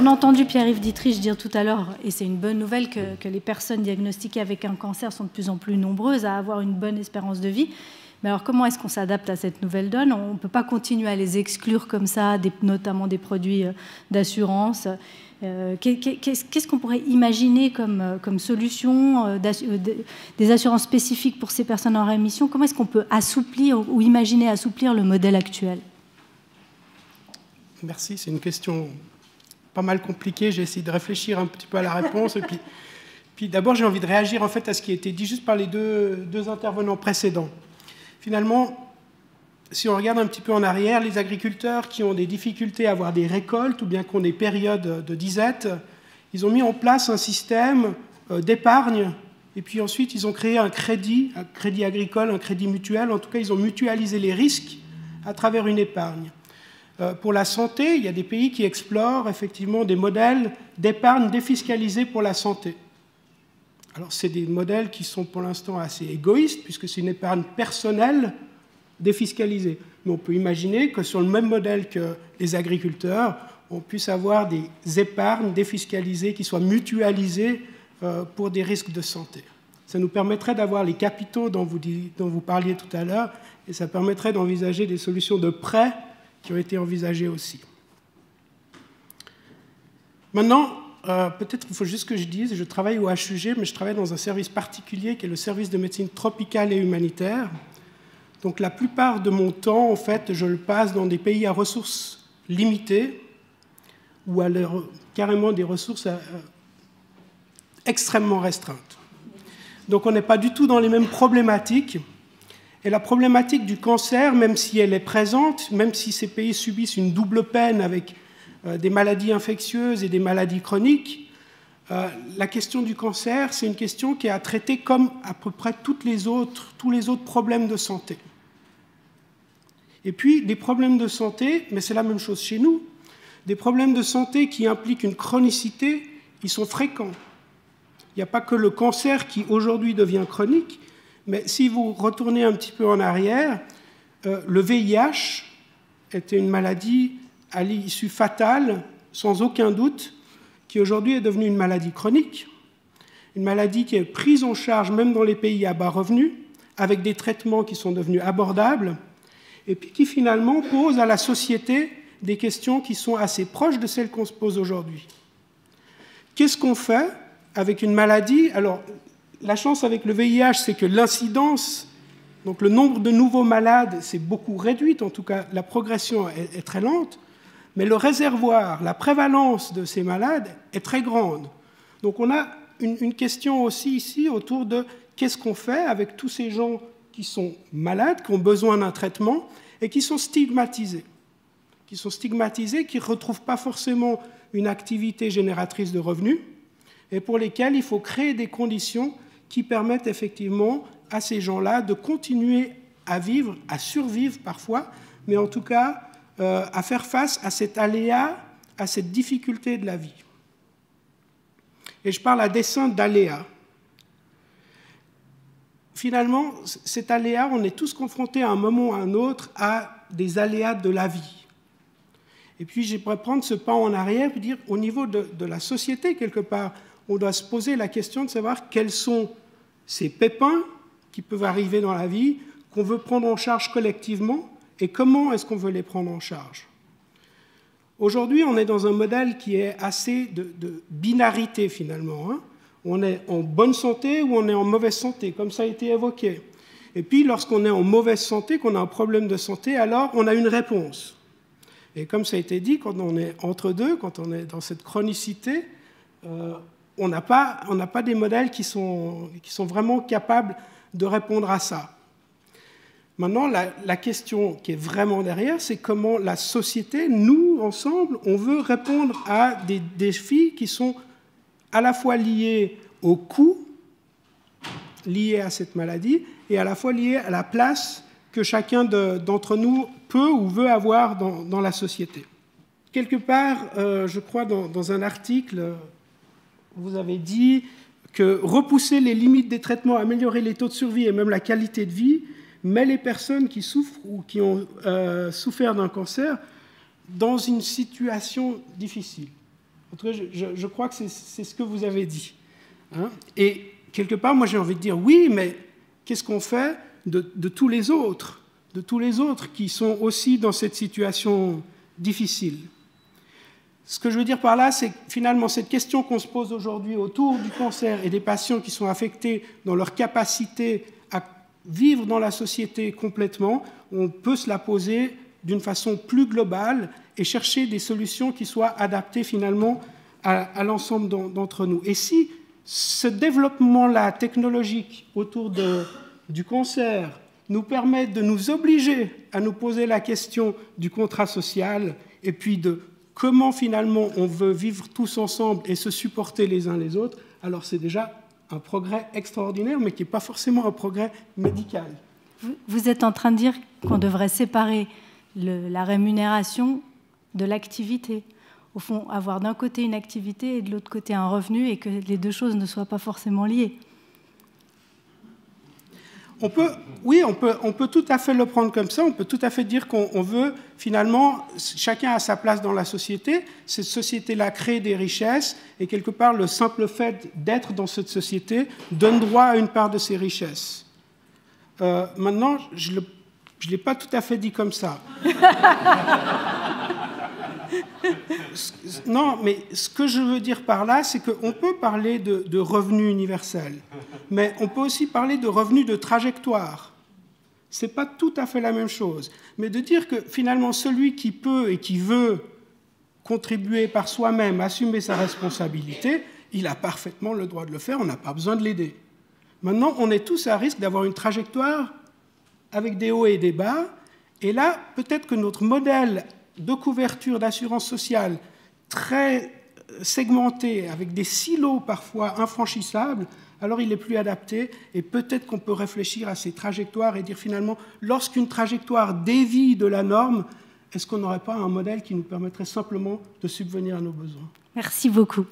a entendu Pierre-Yves Dittrich dire tout à l'heure, et c'est une bonne nouvelle, que les personnes diagnostiquées avec un cancer sont de plus en plus nombreuses à avoir une bonne espérance de vie. Mais alors comment est-ce qu'on s'adapte à cette nouvelle donne? On ne peut pas continuer à les exclure comme ça, notamment des produits d'assurance. Qu'est-ce qu'on pourrait imaginer comme solution, des assurances spécifiques pour ces personnes en rémission? Comment est-ce qu'on peut assouplir ou imaginer assouplir le modèle actuel? Merci, c'est une question pas mal compliquée. J'ai essayé de réfléchir un petit peu à la réponse. Et puis d'abord, j'ai envie de réagir en fait à ce qui a été dit juste par les deux intervenants précédents. Finalement, si on regarde un petit peu en arrière, les agriculteurs qui ont des difficultés à avoir des récoltes ou bien qui ont des périodes de disette, ils ont mis en place un système d'épargne et puis ensuite ils ont créé un crédit agricole, un crédit mutuel. En tout cas, ils ont mutualisé les risques à travers une épargne. Pour la santé, il y a des pays qui explorent effectivement des modèles d'épargne défiscalisée pour la santé. Alors, c'est des modèles qui sont pour l'instant assez égoïstes, puisque c'est une épargne personnelle défiscalisée. Mais on peut imaginer que sur le même modèle que les agriculteurs, on puisse avoir des épargnes défiscalisées qui soient mutualisées pour des risques de santé. Ça nous permettrait d'avoir les capitaux dont vous parliez tout à l'heure, et ça permettrait d'envisager des solutions de prêt qui ont été envisagées aussi. Maintenant, peut-être qu'il faut juste que je dise, je travaille au HUG, mais je travaille dans un service particulier qui est le service de médecine tropicale et humanitaire. Donc la plupart de mon temps, en fait, je le passe dans des pays à ressources limitées ou carrément des ressources extrêmement restreintes. Donc on n'est pas du tout dans les mêmes problématiques. Et la problématique du cancer, même si elle est présente, même si ces pays subissent une double peine avec des maladies infectieuses et des maladies chroniques, la question du cancer, c'est une question qui est à traiter comme à peu près tous les autres problèmes de santé. Et puis, des problèmes de santé, mais c'est la même chose chez nous, des problèmes de santé qui impliquent une chronicité, ils sont fréquents. Il n'y a pas que le cancer qui aujourd'hui devient chronique, mais si vous retournez un petit peu en arrière, le VIH était une maladie à l'issue fatale, sans aucun doute, qui aujourd'hui est devenue une maladie chronique, une maladie qui est prise en charge même dans les pays à bas revenus, avec des traitements qui sont devenus abordables, et puis qui finalement pose à la société des questions qui sont assez proches de celles qu'on se pose aujourd'hui. Qu'est-ce qu'on fait avec une maladie? Alors, la chance avec le VIH, c'est que l'incidence, donc le nombre de nouveaux malades, s'est beaucoup réduite, en tout cas la progression est très lente, mais le réservoir, la prévalence de ces malades est très grande. Donc on a une question aussi ici autour de qu'est-ce qu'on fait avec tous ces gens qui sont malades, qui ont besoin d'un traitement et qui sont stigmatisés, qui ne retrouvent pas forcément une activité génératrice de revenus et pour lesquels il faut créer des conditions qui permettent effectivement à ces gens-là de continuer à vivre, à survivre parfois, mais en tout cas à faire face à cet aléa, à cette difficulté de la vie. Et je parle à dessein d'aléa. Finalement, cet aléa, on est tous confrontés à un moment ou à un autre à des aléas de la vie. Et puis, j'aimerais prendre ce pas en arrière et dire, au niveau de la société, quelque part, on doit se poser la question de savoir quels sont ces pépins qui peuvent arriver dans la vie, qu'on veut prendre en charge collectivement, et comment est-ce qu'on veut les prendre en charge. Aujourd'hui, on est dans un modèle qui est assez de binarité, finalement. Hein. On est en bonne santé ou on est en mauvaise santé, comme ça a été évoqué. Et puis, lorsqu'on est en mauvaise santé, qu'on a un problème de santé, alors on a une réponse. Et comme ça a été dit, quand on est entre deux, quand on est dans cette chronicité, on n'a pas des modèles qui sont vraiment capables de répondre à ça. Maintenant, la question qui est vraiment derrière, c'est comment la société, nous, ensemble, on veut répondre à des défis qui sont à la fois liés au coût, liés à cette maladie, et à la fois liés à la place que chacun d'entre nous peut ou veut avoir dans la société. Quelque part, je crois, dans un article, vous avez dit que repousser les limites des traitements, améliorer les taux de survie et même la qualité de vie, met les personnes qui souffrent ou qui ont souffert d'un cancer dans une situation difficile. En tout cas, je crois que c'est ce que vous avez dit. Hein. Et quelque part, moi j'ai envie de dire oui, mais qu'est-ce qu'on fait de tous les autres, qui sont aussi dans cette situation difficile? Ce que je veux dire par là, c'est que finalement, cette question qu'on se pose aujourd'hui autour du cancer et des patients qui sont affectés dans leur capacité à vivre dans la société complètement, on peut se la poser d'une façon plus globale et chercher des solutions qui soient adaptées finalement à l'ensemble d'entre nous. Et si ce développement-là technologique autour du cancer nous permet de nous obliger à nous poser la question du contrat social et puis de comment finalement on veut vivre tous ensemble et se supporter les uns les autres, alors c'est déjà un progrès extraordinaire, mais qui n'est pas forcément un progrès médical. Vous êtes en train de dire qu'on devrait séparer la rémunération de l'activité. Au fond, avoir d'un côté une activité et de l'autre côté un revenu, et que les deux choses ne soient pas forcément liées. On peut tout à fait le prendre comme ça, on peut tout à fait dire qu'on veut, finalement, chacun a sa place dans la société, cette société-là crée des richesses, et quelque part, le simple fait d'être dans cette société donne droit à une part de ces richesses. Maintenant, je ne l'ai pas tout à fait dit comme ça. Non, mais ce que je veux dire par là, c'est qu'on peut parler de revenu universel, mais on peut aussi parler de revenu de trajectoire. Ce n'est pas tout à fait la même chose. Mais de dire que finalement, celui qui peut et qui veut contribuer par soi-même, assumer sa responsabilité, il a parfaitement le droit de le faire, on n'a pas besoin de l'aider. Maintenant, on est tous à risque d'avoir une trajectoire avec des hauts et des bas, et là, peut-être que notre modèle de couverture d'assurance sociale très segmenté, avec des silos parfois infranchissables, alors il n'est plus adapté, et peut-être qu'on peut réfléchir à ces trajectoires et dire finalement, lorsqu'une trajectoire dévie de la norme, est-ce qu'on n'aurait pas un modèle qui nous permettrait simplement de subvenir à nos besoins? Merci beaucoup.